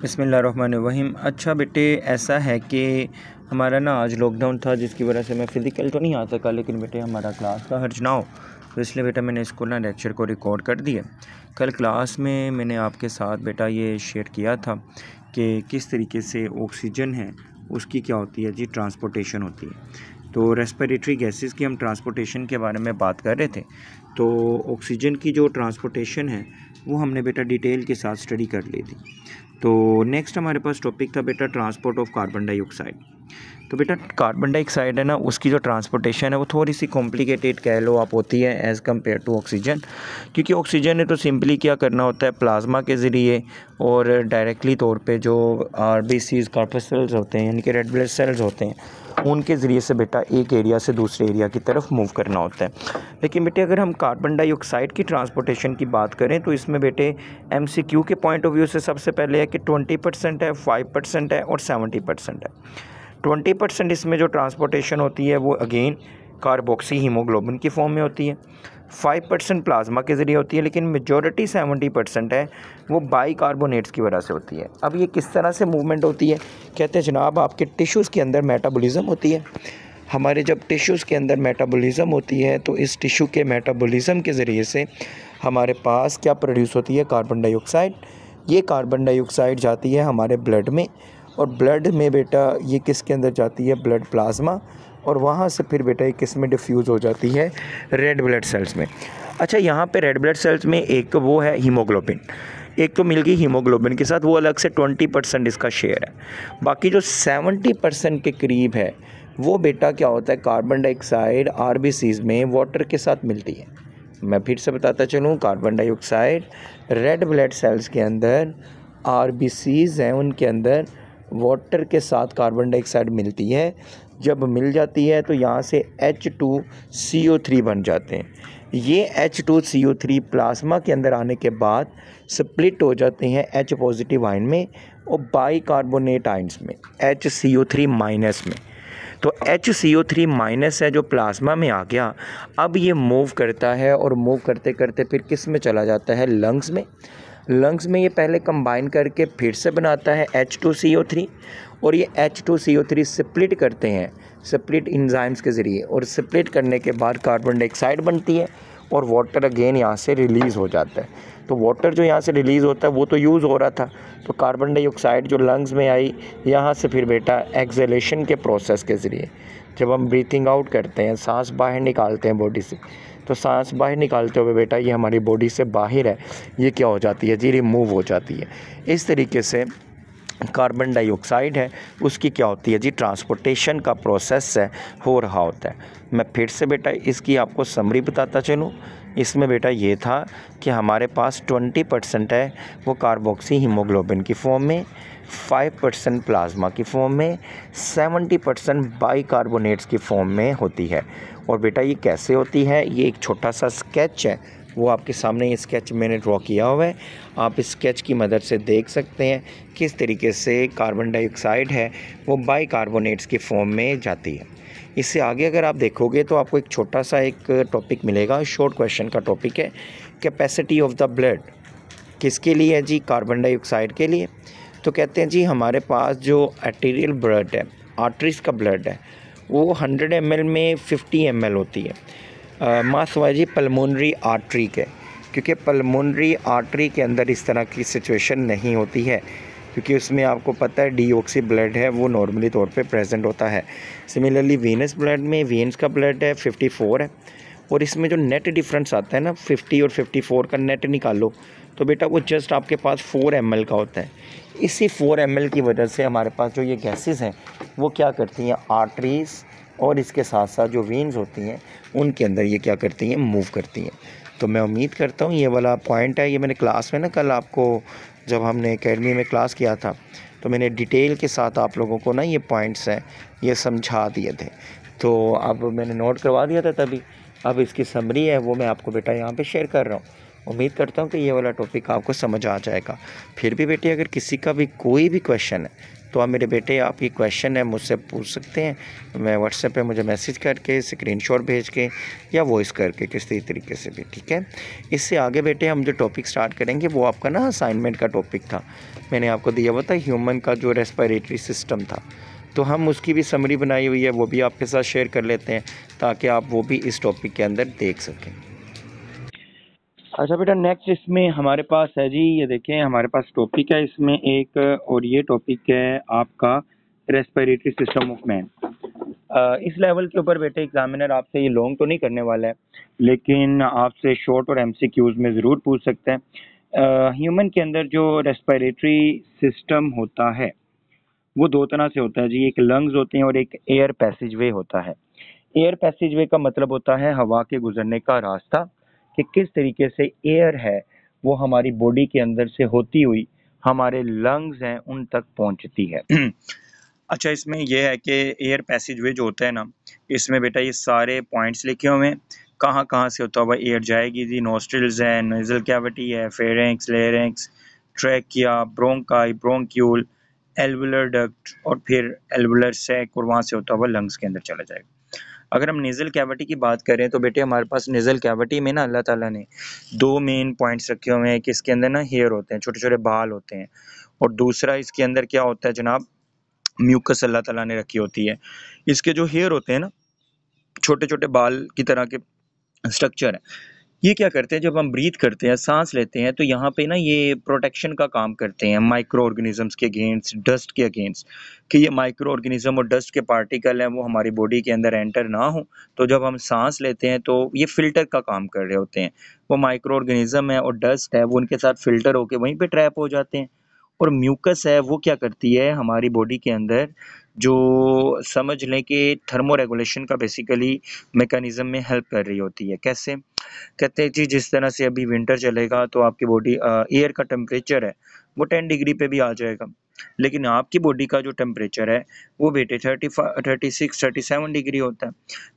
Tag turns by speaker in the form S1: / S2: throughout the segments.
S1: बिस्मिल्लाहिर्रहमानिर्रहीम। अच्छा बेटे, ऐसा है कि हमारा ना आज लॉकडाउन था, जिसकी वजह से मैं फ़िज़िकल तो नहीं आ सका, लेकिन बेटे हमारा क्लास का हर्ज ना हो, तो इसलिए बेटा मैंने इसको ना लेक्चर को रिकॉर्ड कर दिया। कल क्लास में मैंने आपके साथ बेटा ये शेयर किया था कि किस तरीके से ऑक्सीजन है उसकी क्या होती है जी, ट्रांसपोर्टेशन होती है। तो रेस्पिरेटरी गैसेस की हम ट्रांसपोर्टेशन के बारे में बात कर रहे थे। तो ऑक्सीजन की जो ट्रांसपोर्टेशन है वो हमने बेटा डिटेल के साथ स्टडी कर ली थी। तो नेक्स्ट हमारे पास टॉपिक था बेटा ट्रांसपोर्ट ऑफ कार्बन डाइऑक्साइड। तो बेटा कार्बन डाइऑक्साइड है ना, उसकी जो ट्रांसपोर्टेशन है वो थोड़ी सी कॉम्प्लिकेटेड कह लो आप होती है एज़ कम्पेयर टू ऑक्सीजन। क्योंकि ऑक्सीजन ने तो सिंपली क्या करना होता है, प्लाज्मा के ज़रिए और डायरेक्टली तौर पे जो आरबीसीज कॉर्पस्कल्स होते हैं, यानी कि रेड ब्लड सेल्स होते हैं, उनके ज़रिए से बेटा एक एरिया से दूसरे एरिया की तरफ मूव करना होता है। लेकिन बेटे अगर हम कार्बन डाइऑक्साइड की ट्रांसपोर्टेशन की बात करें तो इसमें बेटे एमसीक्यू के पॉइंट ऑफ व्यू से सबसे पहले है कि 20% है, 5% है और 70% है। 20% इसमें जो ट्रांसपोर्टेशन होती है वो अगेन कार्बोक्सी हीमोग्लोबिन की फॉर्म में होती है। 5% प्लाज्मा के ज़रिए होती है, लेकिन मेजॉरिटी 70% है वो बाइकार्बोनेट्स की वजह से होती है। अब ये किस तरह से मूवमेंट होती है, कहते हैं जनाब आपके टिश्यूज़ के अंदर मेटाबॉलिज्म होती है। हमारे जब टिश्यूज़ के अंदर मेटाबॉलिज्म होती है तो इस टिश्यू के मेटाबॉलिज्म के ज़रिए से हमारे पास क्या प्रोड्यूस होती है, कार्बन डाइऑक्साइड। ये कार्बन डाइऑक्साइड जाती है हमारे ब्लड में, और ब्लड में बेटा ये किसके अंदर जाती है, ब्लड प्लाज्मा, और वहाँ से फिर बेटा ये किस में डिफ्यूज़ हो जाती है, रेड ब्लड सेल्स में। अच्छा, यहाँ पे रेड ब्लड सेल्स में एक वो है हीमोग्लोबिन, एक तो मिल गई हीमोग्लोबिन के साथ, वो अलग से 20% इसका शेयर है। बाकी जो 70% के करीब है वो बेटा क्या होता है, कार्बन डाइऑक्साइड आरबीसीज में वाटर के साथ मिलती है। मैं फिर से बताता चलूँ, carbon dioxide red blood cells के अंदर आरबीसीज हैं, उनके अंदर वाटर के साथ कार्बन डाइऑक्साइड मिलती है। जब मिल जाती है तो यहाँ से H2CO3 बन जाते हैं। ये H2CO3 प्लाज्मा के अंदर आने के बाद स्प्लिट हो जाते हैं H पॉजिटिव आयन में और बाइकार्बोनेट आयन्स में, HCO3 माइनस में। तो HCO3 माइनस है जो प्लाज्मा में आ गया, अब ये मूव करता है और मूव करते करते फिर किस में चला जाता है, लंग्स में। लंग्स में ये पहले कंबाइन करके फिर से बनाता है H2CO3, और ये H2CO3 स्प्लिट करते हैं, स्प्लिट एंजाइम्स के ज़रिए, और स्प्लिट करने के बाद कार्बन डाइऑक्साइड बनती है और वाटर अगेन यहाँ से रिलीज़ हो जाता है। तो वाटर जो यहाँ से रिलीज़ होता है वो तो यूज़ हो रहा था, तो कार्बन डाइऑक्साइड जो लंग्स में आई, यहाँ से फिर बेटा एक्सहेलेशन के प्रोसेस के ज़रिए जब हम ब्रीथिंग आउट करते हैं, सांस बाहर निकालते हैं बॉडी से, तो सांस बाहर निकालते हुए बेटा ये हमारी बॉडी से बाहर है, ये क्या हो जाती है जी, रिमूव हो जाती है। इस तरीके से कार्बन डाइऑक्साइड है उसकी क्या होती है जी, ट्रांसपोर्टेशन का प्रोसेस है हो रहा होता है। मैं फिर से बेटा इसकी आपको समरी बताता चलूँ। इसमें बेटा ये था कि हमारे पास 20% है वो कार्बोक्सी हीमोग्लोबिन की फॉर्म में, 5% प्लाज्मा की फॉर्म में, 70% बाइकार्बोनेट्स की फॉर्म में होती है। और बेटा ये कैसे होती है, ये एक छोटा सा स्केच है, वो आपके सामने ये स्केच मैंने ड्रॉ किया हुआ है। आप इस स्केच की मदद से देख सकते हैं किस तरीके से कार्बन डाइऑक्साइड है वो बाइकार्बोनेट्स की फॉर्म में जाती है। इससे आगे अगर आप देखोगे तो आपको एक छोटा सा एक टॉपिक मिलेगा, शॉर्ट क्वेश्चन का टॉपिक है, कैपेसिटी ऑफ द ब्लड किसके लिए है जी, कार्बन डाइऑक्साइड के लिए। तो कहते हैं जी हमारे पास जो आर्टेरियल ब्लड है, आर्टरीज का ब्लड है, वो 100 ml में 50 ml होती है। मास वाइज जी पल्मोनरी आर्टरी के, क्योंकि पल्मोनरी आर्टरी के अंदर इस तरह की सिचुएशन नहीं होती है, क्योंकि उसमें आपको पता है डीऑक्सी ब्लड है वो नॉर्मली तौर पे प्रेजेंट होता है। सिमिलरली वीनस ब्लड में, वीन्स का ब्लड है 54 है, और इसमें जो नेट डिफरेंस आता है ना, 50 और 54 का नेट निकालो तो बेटा वो जस्ट आपके पास 4 ml का होता है। इसी 4 ml की वजह से हमारे पास जो ये गैसेस हैं वो क्या करती हैं, आर्टरीज और इसके साथ साथ जो वेन्स होती हैं उनके अंदर ये क्या करती हैं, मूव करती हैं। तो मैं उम्मीद करता हूँ ये वाला पॉइंट है, ये मैंने क्लास में ना कल आपको जब हमने एकेडमी में क्लास किया था तो मैंने डिटेल के साथ आप लोगों को ना ये पॉइंट्स हैं ये समझा दिए थे, तो अब मैंने नोट करवा दिया था तभी। अब इसकी समरी है वो मैं आपको बेटा यहाँ पे शेयर कर रहा हूँ। उम्मीद करता हूँ कि ये वाला टॉपिक आपको समझ आ जाएगा। फिर भी बेटे अगर किसी का भी कोई भी क्वेश्चन है तो आप मेरे बेटे आपकी क्वेश्चन है मुझसे पूछ सकते हैं, मैं व्हाट्सएप पे मुझे मैसेज करके, स्क्रीनशॉट भेज के या वॉइस करके, किसी तरीके से भी, ठीक है। इससे आगे बेटे हम जो टॉपिक स्टार्ट करेंगे वो आपका ना असाइनमेंट का टॉपिक था, मैंने आपको दिया हुआ था ह्यूमन का जो रेस्पिरेटरी सिस्टम था, तो हम उसकी भी समरी बनाई हुई है, वो भी आपके साथ शेयर कर लेते हैं ताकि आप वो भी इस टॉपिक के अंदर देख सकें। अच्छा बेटा, नेक्स्ट इसमें हमारे पास है जी, ये देखें हमारे पास टॉपिक है इसमें एक, और ये टॉपिक है आपका रेस्पिरेटरी सिस्टम ऑफ मैन। इस लेवल के ऊपर बेटे एग्जामिनर आपसे ये लॉन्ग तो नहीं करने वाला है, लेकिन आपसे शॉर्ट और एमसीक्यूज में ज़रूर पूछ सकते हैं। ह्यूमन के अंदर जो रेस्पिरेटरी सिस्टम होता है वो दो तरह से होता है जी, एक लंग्स होते हैं और एक एयर पैसेजवे होता है। एयर पैसेजवे का मतलब होता है हवा के गुजरने का रास्ता, कि किस तरीके से एयर है वो हमारी बॉडी के अंदर से होती हुई हमारे लंग्स हैं उन तक पहुंचती है। अच्छा, इसमें यह है कि एयर पैसेजवे जो होता है ना, इसमें बेटा ये सारे पॉइंट्स लिखे हुए हैं, कहाँ कहाँ से होता हुआ एयर जाएगी जी। नोस्ट्रिल्स है, नेजल कैविटी है, pharynx, larynx, trachea, bronchi, bronchiole, alveolar duct और फिर एल्वुलर सैक, और वहाँ से होता हुआ लंग्स के अंदर चला जाएगा। अगर हम नेज़ल कैविटी की बात करें तो बेटे हमारे पास नेज़ल कैविटी में ना अल्लाह ताला ने दो मेन पॉइंट्स रखे हुए हैं कि इसके अंदर ना हेयर होते हैं, छोटे छोटे बाल होते हैं, और दूसरा इसके अंदर क्या होता है जनाब, म्यूकस अल्लाह ताला ने रखी होती है। इसके जो हेयर होते हैं ना, छोटे छोटे बाल की तरह के स्ट्रक्चर है, ये क्या करते हैं जब हम ब्रीथ करते हैं, सांस लेते हैं, तो यहाँ पे ना ये प्रोटेक्शन का काम करते हैं माइक्रो ऑर्गेनिजम्स के अगेंस्ट, डस्ट के अगेंस्ट, कि ये माइक्रो ऑर्गेनिज्म और डस्ट के पार्टिकल हैं वो हमारी बॉडी के अंदर एंटर ना हो। तो जब हम सांस लेते हैं तो ये फिल्टर का काम कर रहे होते हैं, वो माइक्रो ऑर्गेनिज्म है और डस्ट है वो उनके साथ फिल्टर होके वहीं पे ट्रैप हो जाते हैं। और म्यूकस है वो क्या करती है हमारी बॉडी के अंदर, जो समझ लें कि थर्मो रेगुलेशन का बेसिकली मैकेनिज्म में हेल्प कर रही होती है। कैसे? कहते हैं जी, जिस तरह से अभी विंटर चलेगा तो आपकी बॉडी एयर का टेम्परेचर है वो 10 डिग्री पे भी आ जाएगा, लेकिन आपकी बॉडी का जो टेम्परेचर है वो बेटे 36-37 डिग्री होता है।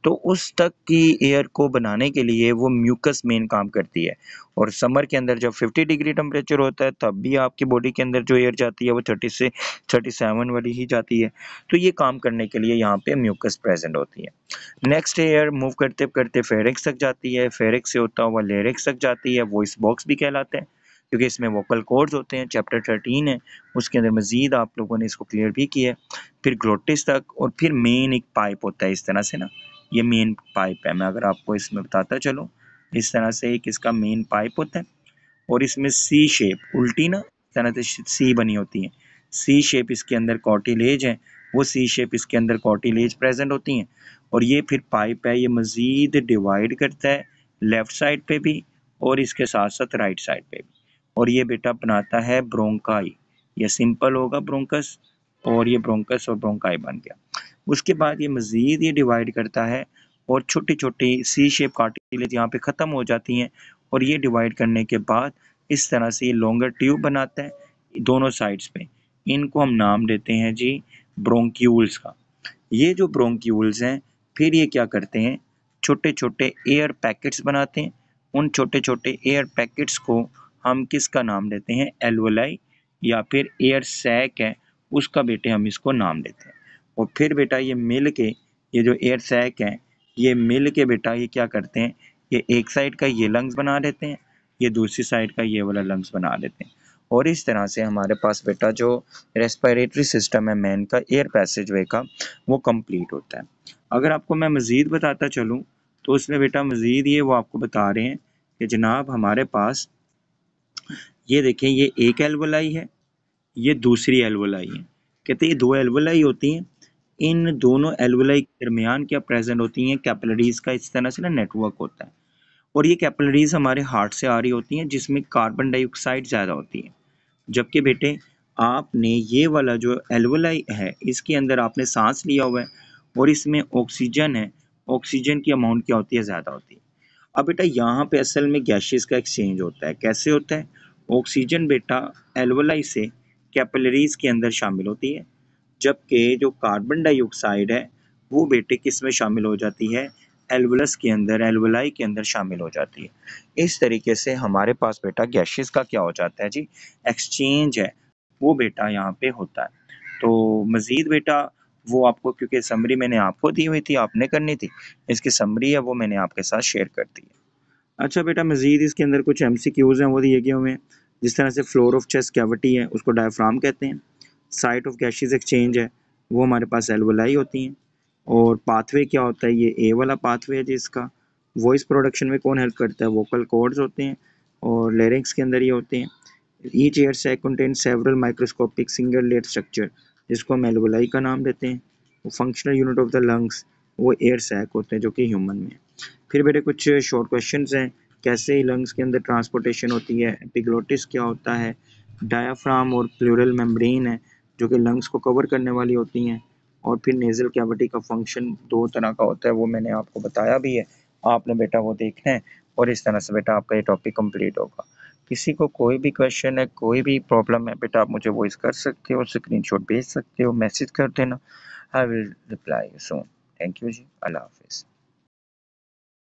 S1: तो उस तक की एयर को बनाने के लिए वो म्यूकस मेन काम करती है। और समर के अंदर जब 50 डिग्री टेम्परेचर होता है तब भी आपकी बॉडी के अंदर जो एयर जाती है वो 30 से 37 वाली ही जाती है। तो ये काम करने के लिए यहाँ पे म्यूकस प्रेजेंट होती है। नेक्स्ट एयर मूव करते करते फेरिक्स तक जाती है, फेरिक्स से होता हुआ लेरिक्स तक जाती है, वॉइस बॉक्स भी कहलाते हैं क्योंकि इसमें वोकल कॉर्ड्स होते हैं। चैप्टर 13 है उसके अंदर मजीद आप लोगों ने इसको क्लियर भी किया है। फिर ग्लोटिस तक, और फिर मेन एक पाइप होता है इस तरह से ना, ये मेन पाइप है, मैं अगर आपको इसमें बताता चलो, इस तरह से एक इसका मेन पाइप होता है और इसमें सी शेप उल्टी ना इस तरह से सी बनी होती है, सी शेप इसके अंदर कॉर्टिलेज है, वो सी शेप इसके अंदर कॉर्टिलेज प्रेजेंट होती हैं। और ये फिर पाइप है, ये मज़ीद डिवाइड करता है लेफ़्ट साइड पे भी और इसके साथ साथ राइट साइड पे भी, और ये बेटा बनाता है ब्रोंकाई। ये सिंपल होगा ब्रोंकस, और ये ब्रोंकस और ब्रोंकाई बन गया। उसके बाद ये मज़ीद ये डिवाइड करता है और छोटी छोटी सी शेप कार्टिलेज यहाँ पे ख़त्म हो जाती हैं, और ये डिवाइड करने के बाद इस तरह से ये लॉन्गर ट्यूब बनाता है दोनों साइड्स पे। इनको हम नाम देते हैं जी ब्रोंक्यूल्स का। ये जो ब्रोंक्यूल्स हैं फिर ये क्या करते हैं, छोटे छोटे एयर पैकेट्स बनाते हैं। उन छोटे छोटे एयर पैकेट्स को हम किसका नाम देते हैं, एल्वोलाई, या फिर एयर सैक है उसका बेटे हम इसको नाम देते हैं। और फिर बेटा ये मिल के, ये जो एयर सैक है ये मिल के बेटा ये क्या करते हैं, ये एक साइड का ये लंग्स बना देते हैं, ये दूसरी साइड का ये वाला लंग्स बना देते हैं। और इस तरह से हमारे पास बेटा जो रेस्पिरेटरी सिस्टम है मैन का, एयर पैसेजवे का, वो कंप्लीट होता है। अगर आपको मैं मज़ीद बताता चलूँ तो उसमें बेटा मज़ीद ये वो आपको बता रहे हैं कि जनाब हमारे पास ये देखें, ये एक एल्वोलाई है, ये दूसरी एल्वोलाई है। कहते हैं ये दो एल्वोलाई होती हैं, इन दोनों एल्वोलाई के दरमियान क्या प्रेजेंट होती हैं, कैपिलरीज़ का इस तरह से ना नेटवर्क होता है। और ये कैपिलरीज़ हमारे हार्ट से आ रही होती हैं जिसमें कार्बन डाइऑक्साइड ज़्यादा होती है। जबकि बेटे आपने ये वाला जो एल्वोलाई है इसके अंदर आपने सांस लिया हुआ है और इसमें ऑक्सीजन है, ऑक्सीजन की अमाउंट क्या होती है, ज़्यादा होती है। अब बेटा यहाँ पे असल में गैसेस का एक्सचेंज होता है। कैसे होता है, ऑक्सीजन बेटा एल्वोलाई से कैपिलरीज के अंदर शामिल होती है, जबकि जो कार्बन डाइऑक्साइड है वो बेटे किस में शामिल हो जाती है, एल्वुलस के अंदर, एल्वोलाई के अंदर शामिल हो जाती है। इस तरीके से हमारे पास बेटा गैसेस का क्या हो जाता है जी, एक्सचेंज है वो बेटा यहाँ पे होता है। तो मज़ीद बेटा वो आपको, क्योंकि समरी मैंने आपको दी हुई थी, आपने करनी थी, इसकी समरी है वो मैंने आपके साथ शेयर कर दी है। अच्छा बेटा, मज़ीद इसके अंदर कुछ MCQs हैं वो दिए गए हुए हैं। जिस तरह से फ्लोर ऑफ चेस्ट कैविटी है उसको डायफ्राम कहते हैं। साइट ऑफ गैसेस एक्सचेंज है वो हमारे पास एल्वोलाई होती हैं। और पाथवे क्या होता है, ये ए वाला पाथवे है जिसका। वॉइस प्रोडक्शन में कौन हेल्प करता है, वोकल कॉर्ड्स होते हैं और लेरिंग्स के अंदर ये होते हैं। Each air sac contain several microscopic single layer structure जिसको हम एल्वोलाई का नाम देते हैं। Functional unit of the lungs वो एयर सैक होते हैं जो कि ह्यूमन में। फिर बेटे कुछ शॉर्ट क्वेश्चंस हैं, कैसे लंग्स के अंदर ट्रांसपोर्टेशन होती है, एपिग्लोटिस क्या होता है, डायाफ्राम और प्लूरल मेम्ब्रेन है जो कि लंग्स को कवर करने वाली होती हैं। और फिर नेज़ल कैविटी का फंक्शन दो तरह का होता है वो मैंने आपको बताया भी है, आपने बेटा वो देखना है। और इस तरह से बेटा आपका ये टॉपिक कंप्लीट होगा। किसी को कोई भी क्वेश्चन है, कोई भी प्रॉब्लम है बेटा, आप मुझे वॉइस कर सकते हो, स्क्रीनशॉट भेज सकते हो, मैसेज कर देना। I will reply you soon. Thank you जी, अल्लाह हाफिज़।